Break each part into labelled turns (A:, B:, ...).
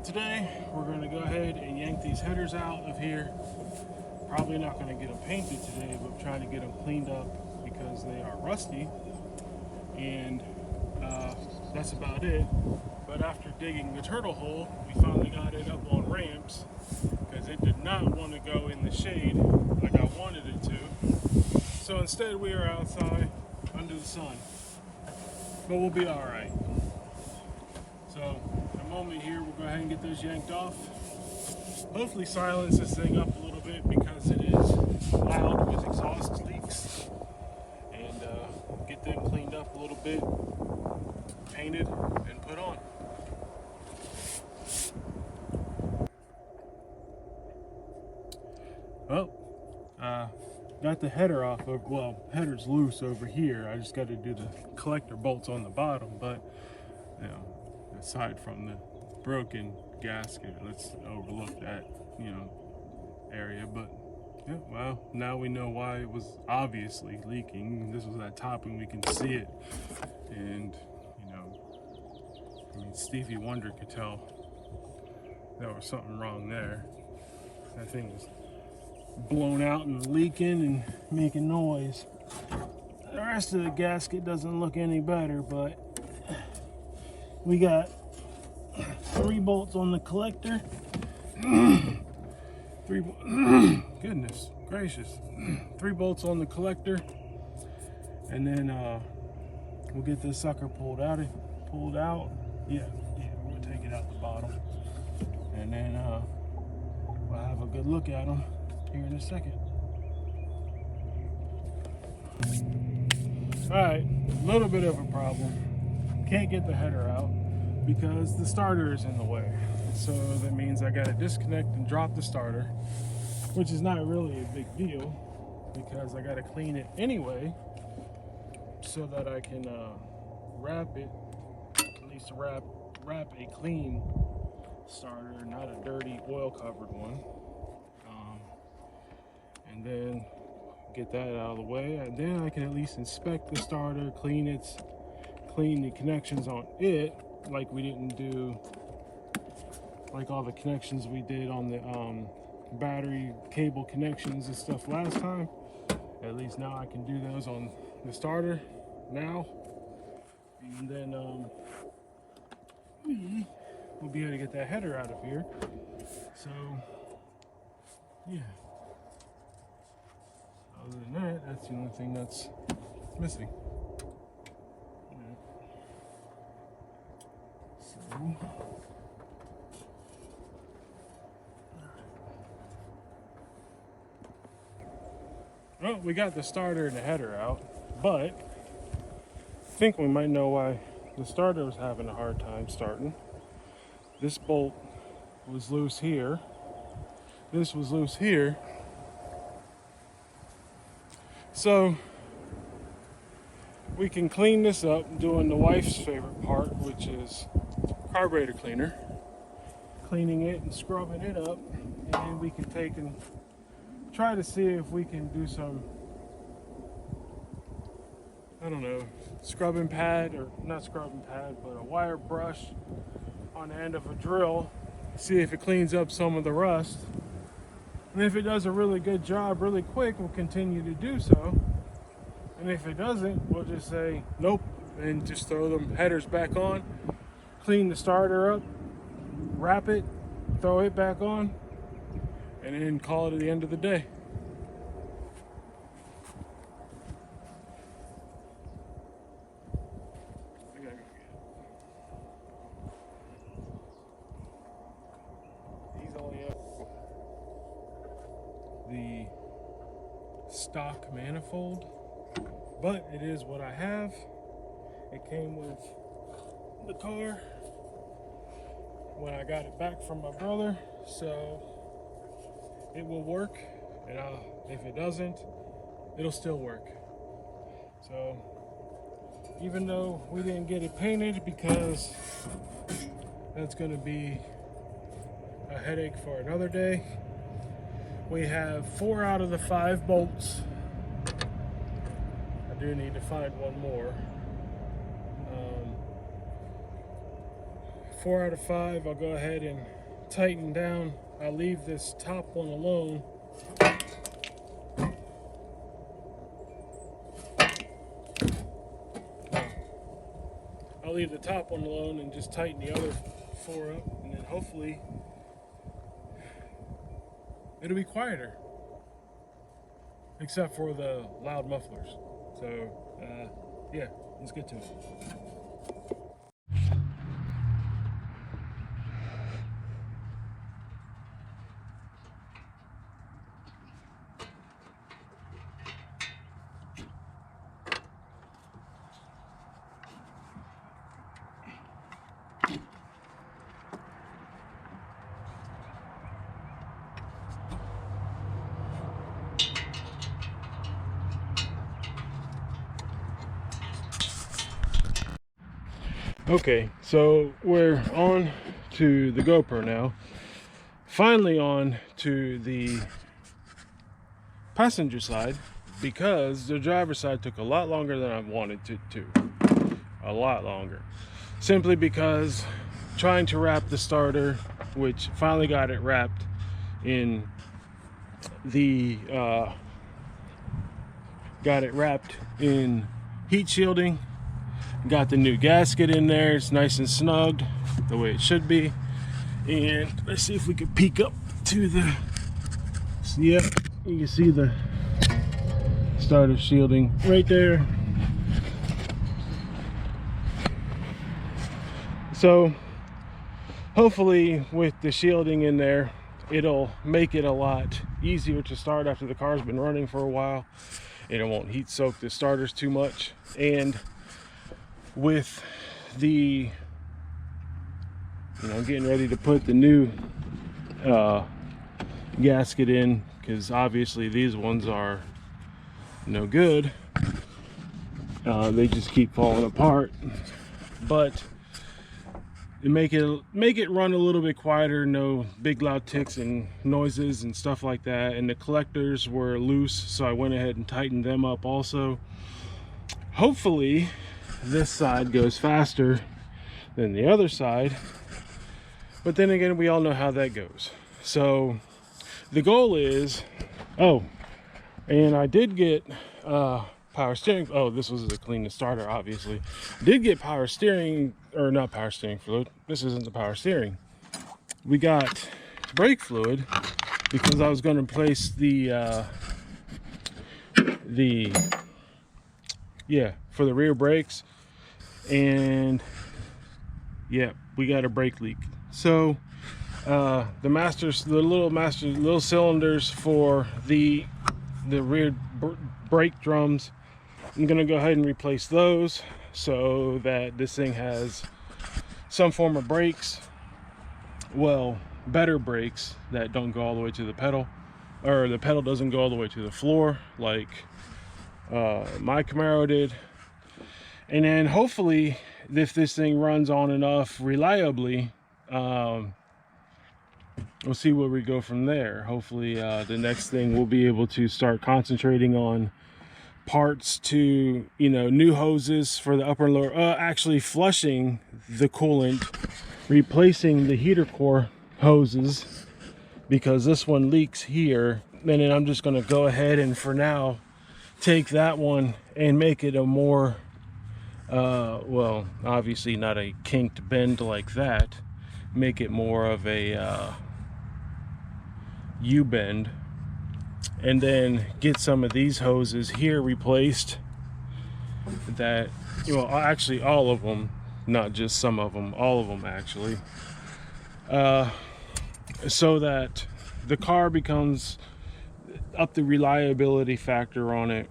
A: today we're going to go ahead and yank these headers out of here. Probably not going to get them painted today, but I'm trying to get them cleaned up because they are rusty. And that's about it. But after digging the turtle hole, we finally got it up on ramps because it did not want to go in the shade like I wanted it to. So instead we are outside under the sun. But we'll be all right. So in a moment here, we'll go ahead and get those yanked off. Hopefully silence this thing up a little bit because it is loud with exhaust leaks. And get them cleaned up a little bit, painted, and put on. Well, got the header off of, well, header's loose over here. I just got to do the collector bolts on the bottom, but you know, aside from the broken gasket, let's overlook that, you know, area. But yeah, well, now we know why it was obviously leaking. This was at top and we can see it. And you know, I mean, Stevie Wonder could tell there was something wrong there. That thing was blown out and leaking and making noise. The rest of the gasket doesn't look any better, but we got 3 bolts on the collector. Goodness gracious. 3 bolts on the collector, and then we'll get this sucker pulled out. Yeah, we'll take it out the bottom, and then we'll have a good look at them here in a second. Alright, a little bit of a problem. Can't get the header out because the starter is in the way. So that means I gotta disconnect and drop the starter, which is not really a big deal because I gotta clean it anyway so that I can wrap it, at least wrap a clean starter, not a dirty oil covered one. And then get that out of the way, and then I can at least inspect the starter, clean the connections on it, like we didn't do, like all the connections we did on the battery cable connections and stuff last time. At least now I can do those on the starter now, and then we'll be able to get that header out of here. So yeah. Other than that, that's the only thing that's missing. So, well, we got the starter and the header out, but I think we might know why the starter was having a hard time starting. This bolt was loose here. This was loose here. So we can clean this up doing the wife's favorite part, which is carburetor cleaner, cleaning it and scrubbing it up, and we can take and try to see if we can do some, I don't know, scrubbing pad, or not scrubbing pad, but a wire brush on the end of a drill, see if it cleans up some of the rust. And if it does a really good job really quick, we'll continue to do so. And if it doesn't, we'll just say nope and just throw them headers back on, clean the starter up, wrap it, throw it back on, and then call it at the end of the day. These only have the stock manifold, but it is what I have. It came with the car when I got it back from my brother, so it will work, and if it doesn't, it'll still work. So even though we didn't get it painted because that's going to be a headache for another day, we have 4 out of the 5 bolts. I do need to find one more. 4 out of 5, I'll go ahead and tighten down. I'll leave this top one alone. I'll leave the top one alone and just tighten the other 4 up, and then hopefully it'll be quieter, except for the loud mufflers. So yeah, let's get to it. Okay, so we're on to the GoPro now. Finally on to the passenger side, because the driver's side took a lot longer than I wanted it to. A lot longer. Simply because trying to wrap the starter, which finally got it wrapped in the heat shielding. Got the new gasket in there. It's nice and snugged the way it should be. And let's see if we can peek up to the, yep, you can see the starter shielding right there. So hopefully with the shielding in there, it'll make it a lot easier to start after the car's been running for a while, and it won't heat soak the starters too much. And with the, getting ready to put the new gasket in, because obviously these ones are no good. They just keep falling apart. But to make it run a little bit quieter, no big loud ticks and noises and stuff like that. And the collectors were loose, so I went ahead and tightened them up also. Hopefully this side goes faster than the other side, but then again, we all know how that goes. So the goal is, oh, and I did get power steering. Oh, this was to clean the starter, obviously. Did get power steering, or not power steering fluid. This isn't the power steering. We got brake fluid because I was going to replace for the rear brakes, and yeah, we got a brake leak. So the little cylinders for the rear brake drums, I'm gonna go ahead and replace those so that this thing has some form of brakes, well, better brakes that don't go all the way to the pedal, or the pedal doesn't go all the way to the floor like my Camaro did. And then hopefully, if this thing runs on enough reliably, we'll see where we go from there. Hopefully the next thing we'll be able to start concentrating on parts to, new hoses for the upper and lower, actually flushing the coolant, replacing the heater core hoses, because this one leaks here. And then I'm just going to go ahead and for now take that one and make it a more well, obviously not a kinked bend like that, make it more of a U-bend, and then get some of these hoses here replaced, that, actually all of them, not just some of them, all of them actually, so that the car becomes up the reliability factor on it.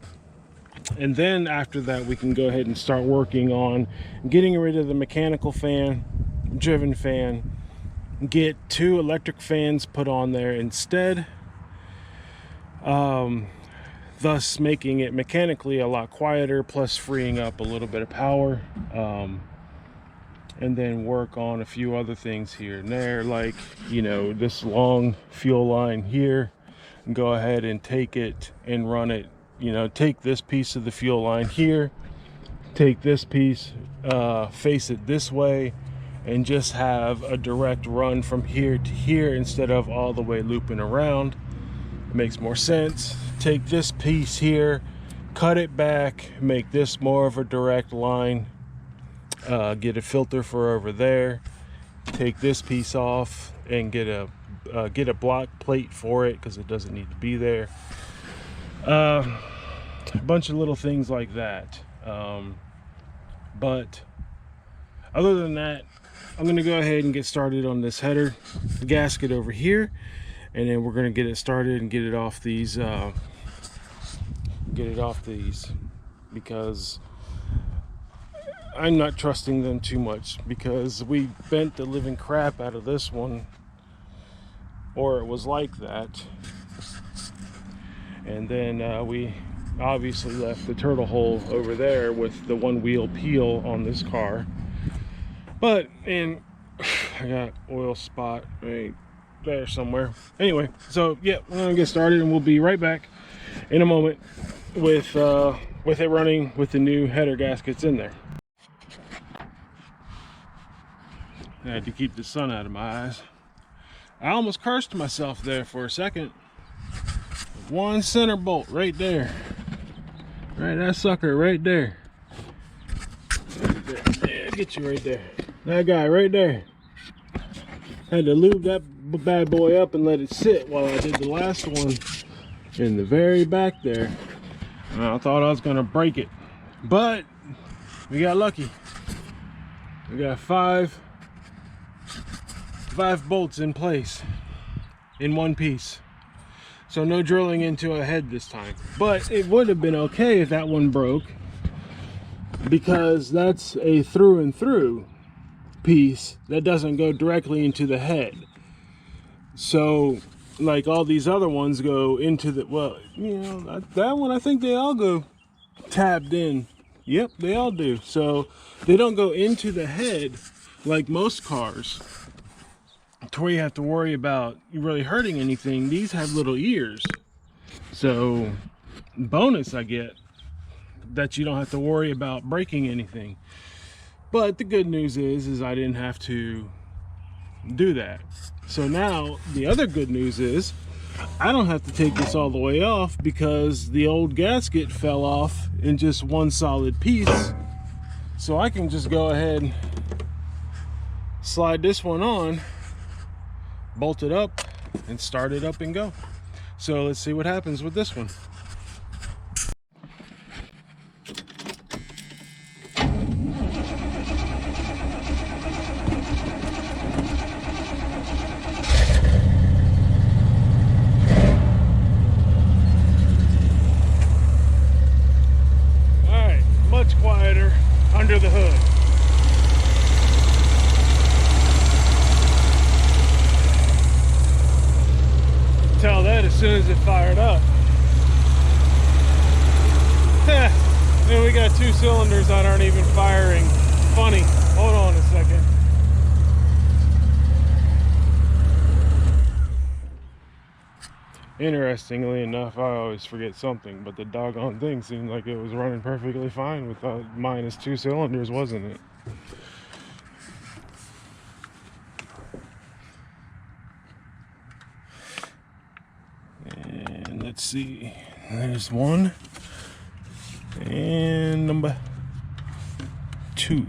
A: And then after that, we can go ahead and start working on getting rid of the mechanical fan, driven fan, get 2 electric fans put on there instead, thus making it mechanically a lot quieter, plus freeing up a little bit of power, and then work on a few other things here and there, like, this long fuel line here, and go ahead and take it and run it. Take this piece of the fuel line here, take this piece, face it this way, and just have a direct run from here to here instead of all the way looping around. It makes more sense. Take this piece here, cut it back, make this more of a direct line, get a filter for over there, take this piece off and get a block plate for it because it doesn't need to be there. A bunch of little things like that. But other than that, I'm going to go ahead and get started on this header gasket over here, and then we're going to get it started and get it off these because I'm not trusting them too much, because we bent the living crap out of this one, or it was like that, and then we obviously left the turtle hole over there with the one wheel peel on this car. But, and I got oil spot right there somewhere. Anyway, so yeah, we're gonna get started and we'll be right back in a moment with it running with the new header gaskets in there. I had to keep the sun out of my eyes. I almost cursed myself there for a second. One center bolt right there. Right, that sucker right there. Yeah, get you right there. That guy right there. Had to lube that bad boy up and let it sit while I did the last one in the very back there. I thought I was gonna break it, but we got lucky. We got five bolts in place in one piece. So no drilling into a head this time. But it would have been okay if that one broke, because that's a through and through piece that doesn't go directly into the head. So like all these other ones go into the, well, you know, that one, I think they all go tabbed in. Yep, they all do. So they don't go into the head like most cars, to where you have to worry about really hurting anything. These have little ears, so bonus I get that you don't have to worry about breaking anything. But the good news is I didn't have to do that. So now the other good news is I don't have to take this all the way off, because the old gasket fell off in just one solid piece. So I can just go ahead and slide this one on, bolt it up, and start it up and go. So let's see what happens with this one. All right, much quieter under the hood. Tell that as soon as it fired up. Then we got two cylinders that aren't even firing. Funny. Hold on a second. Interestingly enough, I always forget something, but the doggone thing seemed like it was running perfectly fine with minus two cylinders, wasn't it? And let's see, there's one and number two.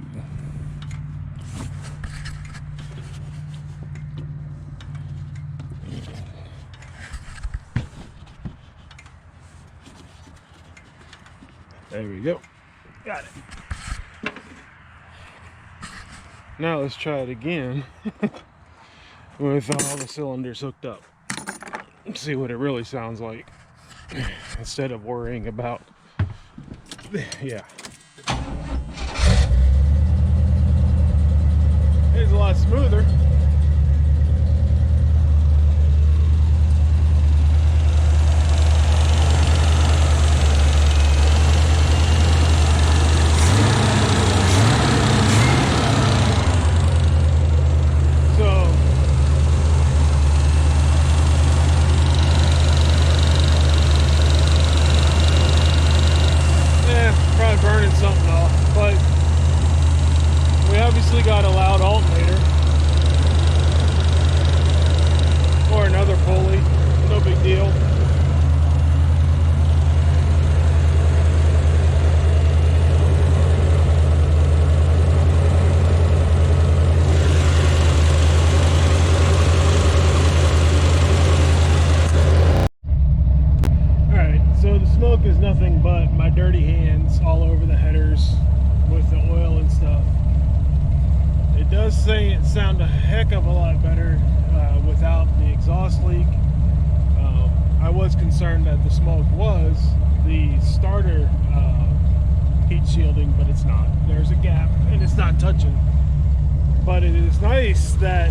A: There we go. Got it. Now let's try it again with all the cylinders hooked up. See what it really sounds like, instead of worrying about, yeah. It's a lot smoother. Burning something off, but we obviously got a loud alternator, but my dirty hands all over the headers with the oil and stuff. It does say it sound a heck of a lot better without the exhaust leak. I was concerned that the smoke was the starter heat shielding, but it's not. There's a gap and it's not touching. But it is nice that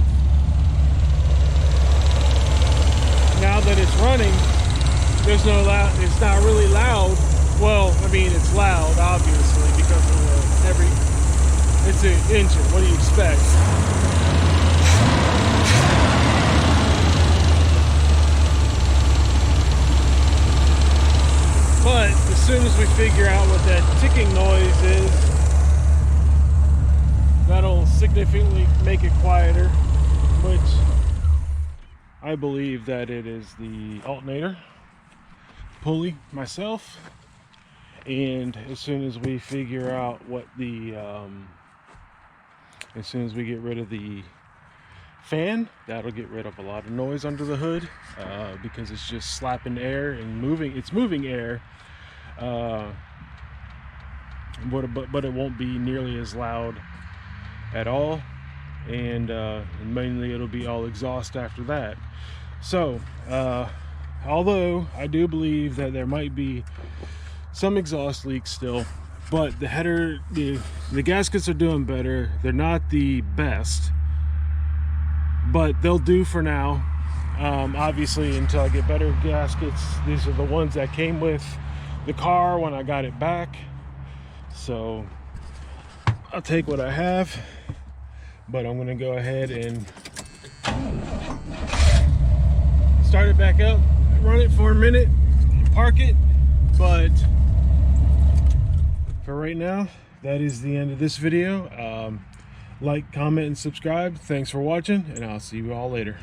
A: now that it's running, there's no loud, it's not really loud. Well, I mean, it's loud, obviously, because of it's an engine. What do you expect? But as soon as we figure out what that ticking noise is, that'll significantly make it quieter, which I believe that it is the alternator pulley myself. And as soon as we figure out what the as soon as we get rid of the fan, that'll get rid of a lot of noise under the hood, because it's just slapping air and moving air, but it won't be nearly as loud at all, and mainly it'll be all exhaust after that. So although I do believe that there might be some exhaust leaks still, but the header, the gaskets are doing better. They're not the best, but they'll do for now. Obviously, until I get better gaskets. These are the ones that came with the car when I got it back, so I'll take what I have. But I'm gonna go ahead and start it back up, run it for a minute, park it. But for right now, that is the end of this video. Like, comment, and subscribe. Thanks for watching, and I'll see you all later.